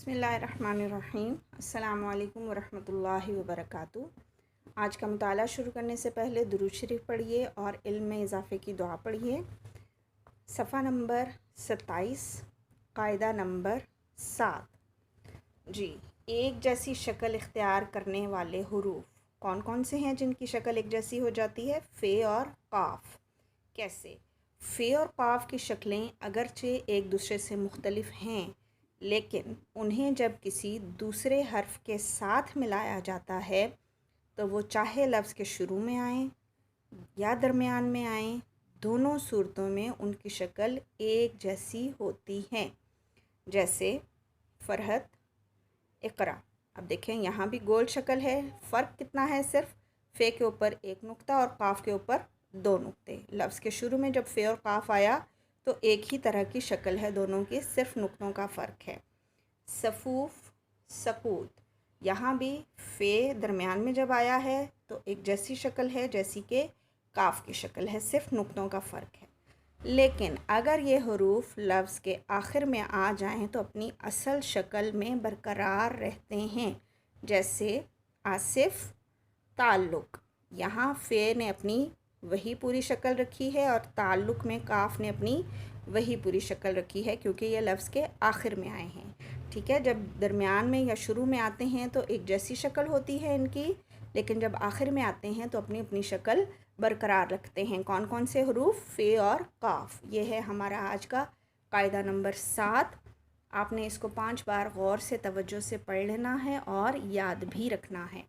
बिस्मिल्लाहिर्रहमानिर्रहीम। अस्सलाम वालेकुम वरहमतुल्लाहि वबरकातुहू। आज का मुताला शुरू करने से पहले दुरूद शरीफ पढ़िए और इल्म में इजाफ़े की दुआ पढ़िए। सफ़ा नंबर 27, कायदा नंबर 7। जी, एक जैसी शक्ल इख्तियार करने वाले हुरूफ कौन कौन से हैं जिनकी शक्ल एक जैसी हो जाती है? फ़े और क़ाफ़। कैसे? फ़े और क़ाफ़ की शक्लें अगरचे एक दूसरे से मुख्तलिफ हैं, लेकिन उन्हें जब किसी दूसरे हर्फ के साथ मिलाया जाता है तो वो चाहे लफ्ज़ के शुरू में आएँ या दरमियान में आएँ, दोनों सूरतों में उनकी शक्ल एक जैसी होती हैं। जैसे फ़रहत, इक़रा। अब देखें यहाँ भी गोल शक्ल है, फ़र्क कितना है? सिर्फ फ़े के ऊपर एक नुक्ता और क़ाफ़ के ऊपर दो नुक्ते। लफ्ज़ के शुरू में जब फ़े और क़ाफ़ आया तो एक ही तरह की शक्ल है दोनों की, सिर्फ नुक्तों का फ़र्क है। सफ़ूफ़, सकूत, यहाँ भी फ़े दरमियान में जब आया है तो एक जैसी शक्ल है जैसी कि काफ़ की शक्ल है, सिर्फ नुक्तों का फ़र्क है। लेकिन अगर ये हरूफ लफ्ज़ के आखिर में आ जाएं तो अपनी असल शक्ल में बरकरार रहते हैं। जैसे आसिफ़, ताल्लुक़। यहाँ फ़े ने अपनी वही पूरी शक्ल रखी है और ताल्लुक़ में काफ़ ने अपनी वही पूरी शक्ल रखी है, क्योंकि ये लफ्ज़ के आखिर में आए हैं। ठीक है, जब दरमियान में या शुरू में आते हैं तो एक जैसी शक्ल होती है इनकी, लेकिन जब आखिर में आते हैं तो अपनी अपनी शक्ल बरकरार रखते हैं। कौन कौन से हरूफ? फ़े और क़ाफ़। ये है हमारा आज का कायदा नंबर 7। आपने इसको 5 बार गौर से तवज्जो से पढ़ लेना है और याद भी रखना है।